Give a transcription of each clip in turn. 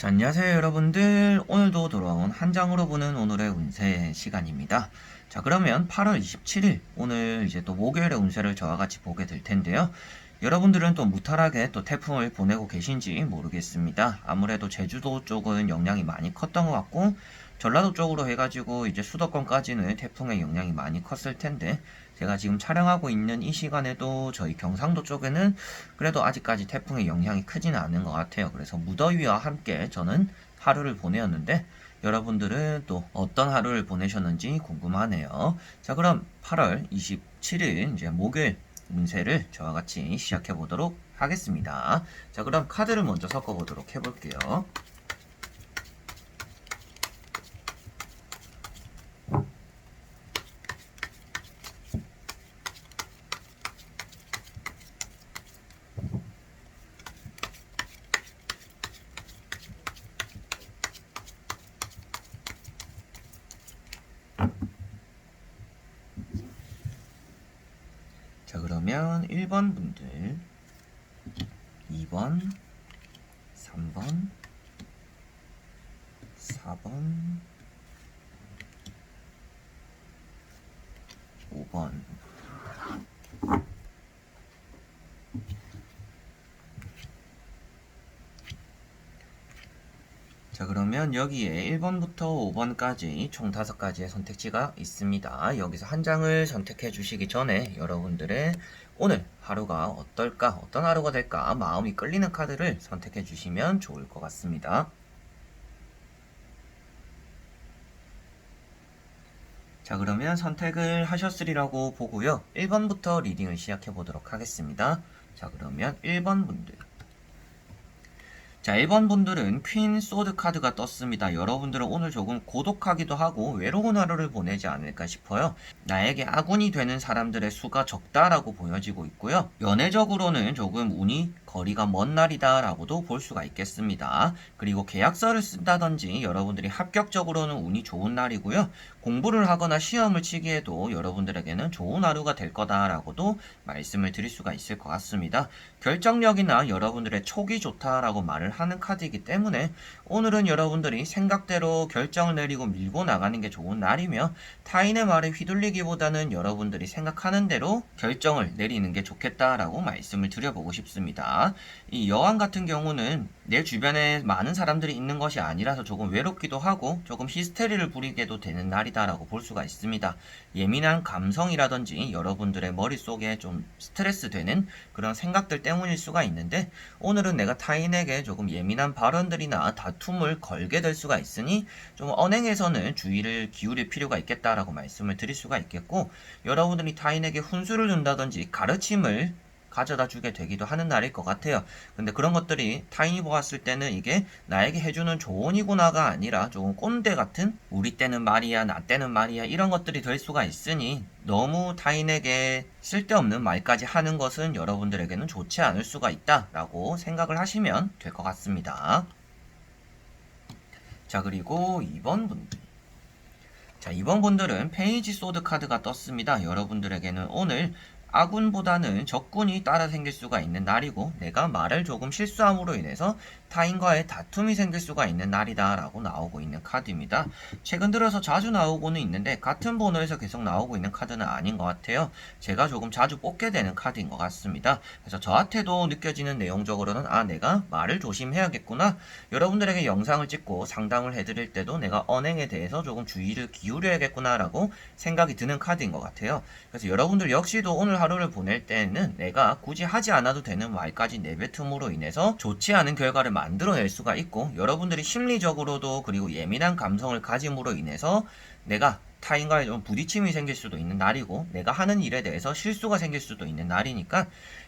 자, 안녕하세요 여러분들. 오늘도 돌아온 한 장으로 보는 오늘의 운세 시간입니다. 자, 그러면 8월 27일 오늘 이제 또 목요일의 운세를 저와 같이 보게 될 텐데요. 여러분들은 또 무탈하게 또 태풍을 보내고 계신지 모르겠습니다. 아무래도 제주도 쪽은 영향이 많이 컸던 것 같고, 전라도 쪽으로 해가지고 이제 수도권까지는 태풍의 영향이 많이 컸을 텐데, 제가 지금 촬영하고 있는 이 시간에도 저희 경상도 쪽에는 그래도 아직까지 태풍의 영향이 크지는 않은 것 같아요. 그래서 무더위와 함께 저는 하루를 보내었는데, 여러분들은 또 어떤 하루를 보내셨는지 궁금하네요. 자, 그럼 8월 27일 이제 목요일 운세를 저와 같이 시작해 보도록 하겠습니다. 자, 그럼 카드를 먼저 섞어 보도록 해볼게요. 자, 그러면 1번 분들, 2번, 3번, 4번, 5번. 자, 그러면 여기에 1번부터 5번까지 총 5가지의 선택지가 있습니다. 여기서 한 장을 선택해 주시기 전에 여러분들의 오늘 하루가 어떨까, 어떤 하루가 될까 마음이 끌리는 카드를 선택해 주시면 좋을 것 같습니다. 자, 그러면 선택을 하셨으리라고 보고요. 1번부터 리딩을 시작해 보도록 하겠습니다. 자, 그러면 1번 분들. 자, 1번 분들은 퀸 소드 카드가 떴습니다. 여러분들은 오늘 조금 고독하기도 하고 외로운 하루를 보내지 않을까 싶어요. 나에게 아군이 되는 사람들의 수가 적다라고 보여지고 있고요. 연애적으로는 조금 운이 거리가 먼 날이다 라고도 볼 수가 있겠습니다. 그리고 계약서를 쓴다든지 여러분들이 합격적으로는 운이 좋은 날이고요. 공부를 하거나 시험을 치기에도 여러분들에게는 좋은 하루가 될 거다라고도 말씀을 드릴 수가 있을 것 같습니다. 결정력이나 여러분들의 촉이 좋다라고 말을 하는 카드이기 때문에 오늘은 여러분들이 생각대로 결정을 내리고 밀고 나가는 게 좋은 날이며, 타인의 말에 휘둘리기보다는 여러분들이 생각하는 대로 결정을 내리는 게 좋겠다라고 말씀을 드려보고 싶습니다. 이 여왕 같은 경우는 내 주변에 많은 사람들이 있는 것이 아니라서 조금 외롭기도 하고 조금 히스테리를 부리게도 되는 날이다라고 볼 수가 있습니다. 예민한 감성이라든지 여러분들의 머릿속에 좀 스트레스 되는 그런 생각들 때문일 수가 있는데, 오늘은 내가 타인에게 조금 예민한 발언들이나 다툼을 걸게 될 수가 있으니 좀 언행에서는 주의를 기울일 필요가 있겠다라고 말씀을 드릴 수가 있겠고, 여러분들이 타인에게 훈수를 준다든지 가르침을 가져다 주게 되기도 하는 날일 것 같아요. 근데 그런 것들이 타인이 보았을 때는 이게 나에게 해주는 조언이구나가 아니라 조금 꼰대 같은, 우리 때는 말이야, 나 때는 말이야, 이런 것들이 될 수가 있으니 너무 타인에게 쓸데없는 말까지 하는 것은 여러분들에게는 좋지 않을 수가 있다라고 생각을 하시면 될 것 같습니다. 자, 그리고 2번 분들. 자, 2번 분들은 페이지 소드 카드가 떴습니다. 여러분들에게는 오늘 아군보다는 적군이 따라 생길 수가 있는 날이고, 내가 말을 조금 실수함으로 인해서 타인과의 다툼이 생길 수가 있는 날이다 라고 나오고 있는 카드입니다. 최근 들어서 자주 나오고는 있는데 같은 번호에서 계속 나오고 있는 카드는 아닌 것 같아요. 제가 조금 자주 뽑게 되는 카드인 것 같습니다. 그래서 저한테도 느껴지는 내용적으로는 내가 말을 조심해야겠구나, 여러분들에게 영상을 찍고 상담을 해드릴 때도 내가 언행에 대해서 조금 주의를 기울여야겠구나 라고 생각이 드는 카드인 것 같아요. 그래서 여러분들 역시도 오늘 하루를 보낼 때는 내가 굳이 하지 않아도 되는 말까지 내뱉음으로 인해서 좋지 않은 결과를 만들어낼 수가 있고, 여러분들이 심리적으로도 그리고 예민한 감성을 가짐으로 인해서 내가 타인과의 좀 부딪힘이 생길 수도 있는 날이고, 내가 하는 일에 대해서 실수가 생길 수도 있는 날이니까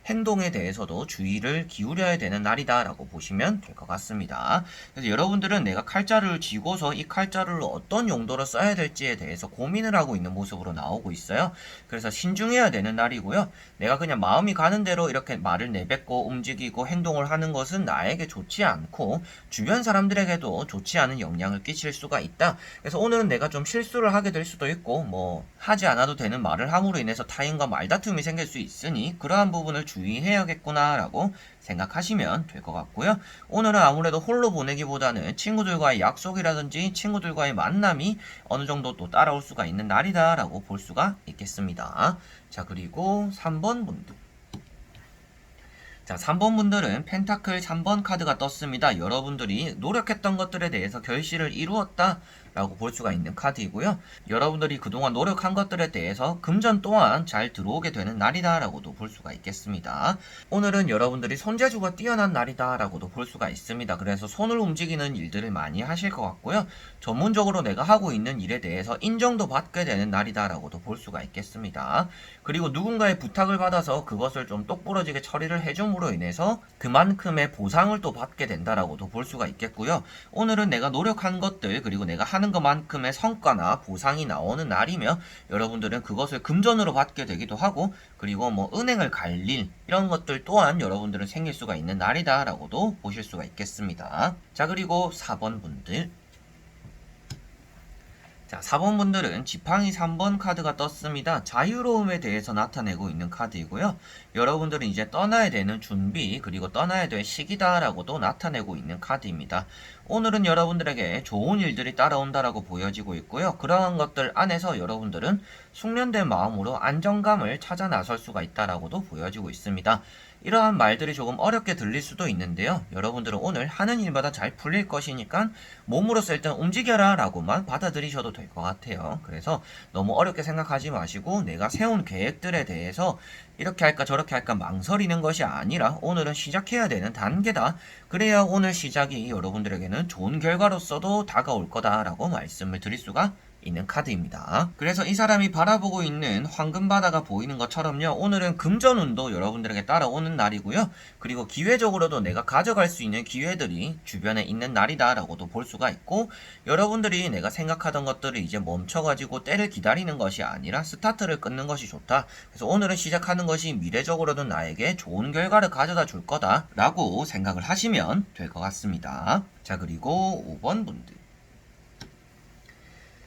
행동에 대해서도 주의를 기울여야 되는 날이다 라고 보시면 될 것 같습니다. 그래서 여러분들은 내가 칼자루를 쥐고서 이 칼자루를 어떤 용도로 써야 될지에 대해서 고민을 하고 있는 모습으로 나오고 있어요. 그래서 신중해야 되는 날이고요. 내가 그냥 마음이 가는 대로 이렇게 말을 내뱉고 움직이고 행동을 하는 것은 나에게 좋지 않고 주변 사람들에게도 좋지 않은 영향을 끼칠 수가 있다. 그래서 오늘은 내가 좀 실수를 하게 될 수도 있고, 하지 않아도 되는 말을 함으로 인해서 타인과 말다툼이 생길 수 있으니 그러한 부분을 주의해야겠구나 라고 생각하시면 될 것 같고요. 오늘은 아무래도 홀로 보내기보다는 친구들과의 약속이라든지 친구들과의 만남이 어느 정도 또 따라올 수가 있는 날이다 라고 볼 수가 있겠습니다. 자, 그리고 3번 분들. 자, 3번 분들은 펜타클 3번 카드가 떴습니다. 여러분들이 노력했던 것들에 대해서 결실을 이루었다 라고 볼 수가 있는 카드이고요. 여러분들이 그동안 노력한 것들에 대해서 금전 또한 잘 들어오게 되는 날이다 라고도 볼 수가 있겠습니다. 오늘은 여러분들이 손재주가 뛰어난 날이다 라고도 볼 수가 있습니다. 그래서 손을 움직이는 일들을 많이 하실 것 같고요. 전문적으로 내가 하고 있는 일에 대해서 인정도 받게 되는 날이다 라고도 볼 수가 있겠습니다. 그리고 누군가의 부탁을 받아서 그것을 좀 똑부러지게 처리를 해줌으로 인해서 그만큼의 보상을 또 받게 된다라고도 볼 수가 있겠고요. 오늘은 내가 노력한 것들 그리고 내가 하는 것만큼의 성과나 보상이 나오는 날이며 여러분들은 그것을 금전으로 받게 되기도 하고 그리고 뭐 은행을 갈 일 이런 것들 또한 여러분들은 생길 수가 있는 날이다 라고도 보실 수가 있겠습니다. 자, 그리고 4번 분들. 자, 4번 분들은 지팡이 3번 카드가 떴습니다. 자유로움에 대해서 나타내고 있는 카드이고요. 여러분들은 이제 떠나야 되는 준비 그리고 떠나야 될 시기다라고도 나타내고 있는 카드입니다. 오늘은 여러분들에게 좋은 일들이 따라온다라고 보여지고 있고요. 그러한 것들 안에서 여러분들은 숙련된 마음으로 안정감을 찾아 나설 수가 있다라고도 보여지고 있습니다. 이러한 말들이 조금 어렵게 들릴 수도 있는데요. 여러분들은 오늘 하는 일마다 잘 풀릴 것이니까 몸으로써 일단 움직여라 라고만 받아들이셔도 될 것 같아요. 그래서 너무 어렵게 생각하지 마시고 내가 세운 계획들에 대해서 이렇게 할까 저렇게 할까 망설이는 것이 아니라 오늘은 시작해야 되는 단계다. 그래야 오늘 시작이 여러분들에게는 좋은 결과로서도 다가올 거다라고 말씀을 드릴 수가 있는 카드입니다. 그래서 이 사람이 바라보고 있는 황금바다가 보이는 것처럼요. 오늘은 금전운도 여러분들에게 따라오는 날이고요. 그리고 기회적으로도 내가 가져갈 수 있는 기회들이 주변에 있는 날이다 라고도 볼 수가 있고 여러분들이 내가 생각하던 것들을 이제 멈춰가지고 때를 기다리는 것이 아니라 스타트를 끊는 것이 좋다. 그래서 오늘은 시작하는 것이 미래적으로도 나에게 좋은 결과를 가져다 줄 거다 라고 생각을 하시면 될 것 같습니다. 자, 그리고 5번 분들.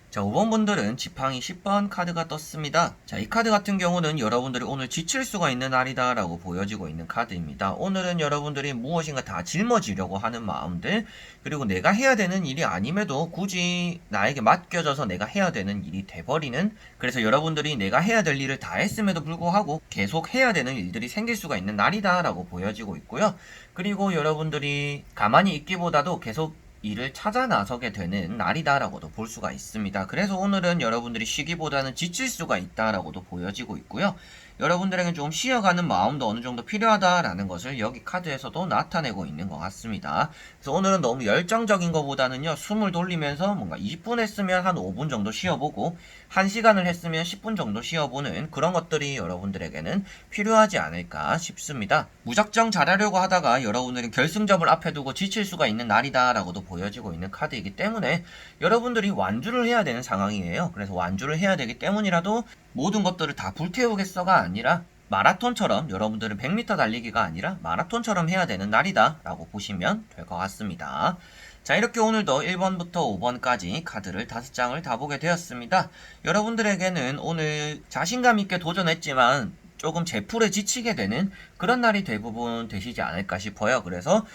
자, 5번 분들은 지팡이 10번 카드가 떴습니다. 자, 이 카드 같은 경우는 여러분들이 오늘 지칠 수가 있는 날이다 라고 보여지고 있는 카드입니다. 오늘은 여러분들이 무엇인가 다 짊어지려고 하는 마음들 그리고 내가 해야 되는 일이 아님에도 굳이 나에게 맡겨져서 내가 해야 되는 일이 돼버리는 그래서 여러분들이 내가 해야 될 일을 다 했음에도 불구하고 계속 해야 되는 일들이 생길 수가 있는 날이다 라고 보여지고 있고요. 그리고 여러분들이 가만히 있기보다도 계속 일을 찾아 나서게 되는 날이다라고도 볼 수가 있습니다. 그래서 오늘은 여러분들이 쉬기보다는 지칠 수가 있다라고도 보여지고 있고요. 여러분들에게 좀 쉬어가는 마음도 어느 정도 필요하다라는 것을 여기 카드에서도 나타내고 있는 것 같습니다. 그래서 오늘은 너무 열정적인 것보다는요, 숨을 돌리면서 뭔가 20분 했으면 한 5분 정도 쉬어보고 1시간을 했으면 10분 정도 쉬어보는 그런 것들이 여러분들에게는 필요하지 않을까 싶습니다. 무작정 잘하려고 하다가 여러분들은 결승점을 앞에 두고 지칠 수가 있는 날이다라고도 보여지고 있는 카드이기 때문에 여러분들이 완주를 해야 되는 상황이에요. 그래서 완주를 해야 되기 때문이라도 모든 것들을 다 불태우겠어가 아니라 마라톤처럼 여러분들은 100m 달리기가 아니라 마라톤처럼 해야 되는 날이다 라고 보시면 될 것 같습니다. 자, 이렇게 오늘도 1번부터 5번까지 카드를 5장을 다 보게 되었습니다. 여러분들에게는 오늘 자신감 있게 도전했지만 조금 제풀에 지치게 되는 그런 날이 대부분 되시지 않을까 싶어요. 그래서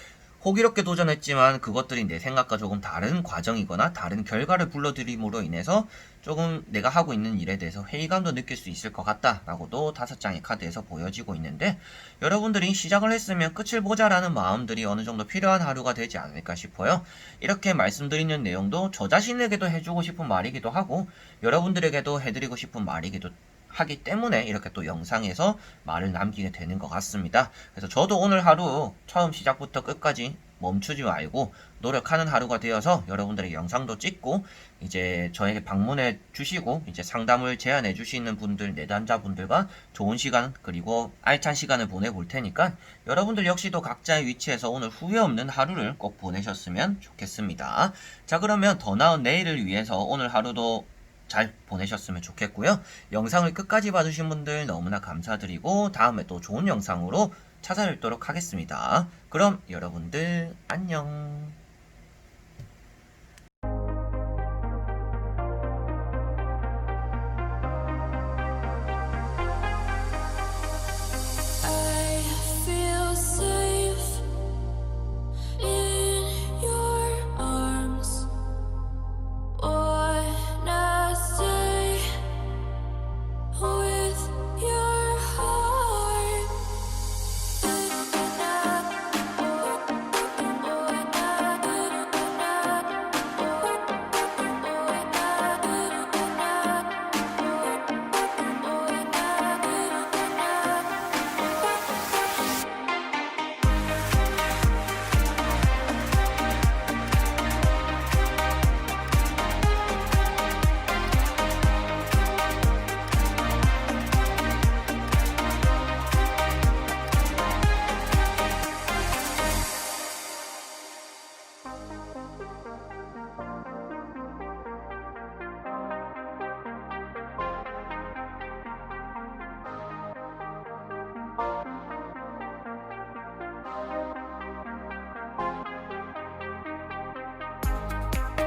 호기롭게 도전했지만 그것들이 내 생각과 조금 다른 과정이거나 다른 결과를 불러들임으로 인해서 조금 내가 하고 있는 일에 대해서 회의감도 느낄 수 있을 것 같다라고도 5장의 카드에서 보여지고 있는데 여러분들이 시작을 했으면 끝을 보자라는 마음들이 어느 정도 필요한 하루가 되지 않을까 싶어요. 이렇게 말씀드리는 내용도 저 자신에게도 해주고 싶은 말이기도 하고 여러분들에게도 해드리고 싶은 말이기도 하기 때문에 이렇게 또 영상에서 말을 남기게 되는 것 같습니다. 그래서 저도 오늘 하루 처음 시작부터 끝까지 멈추지 말고 노력하는 하루가 되어서 여러분들에게 영상도 찍고 이제 저에게 방문해 주시고 이제 상담을 제안해 주시는 분들 내담자분들과 좋은 시간 그리고 알찬 시간을 보내볼 테니까 여러분들 역시도 각자의 위치에서 오늘 후회 없는 하루를 꼭 보내셨으면 좋겠습니다. 자, 그러면 더 나은 내일을 위해서 오늘 하루도 잘 보내셨으면 좋겠고요. 영상을 끝까지 봐주신 분들 너무나 감사드리고 다음에 또 좋은 영상으로 찾아뵙도록 하겠습니다. 그럼 여러분들 안녕.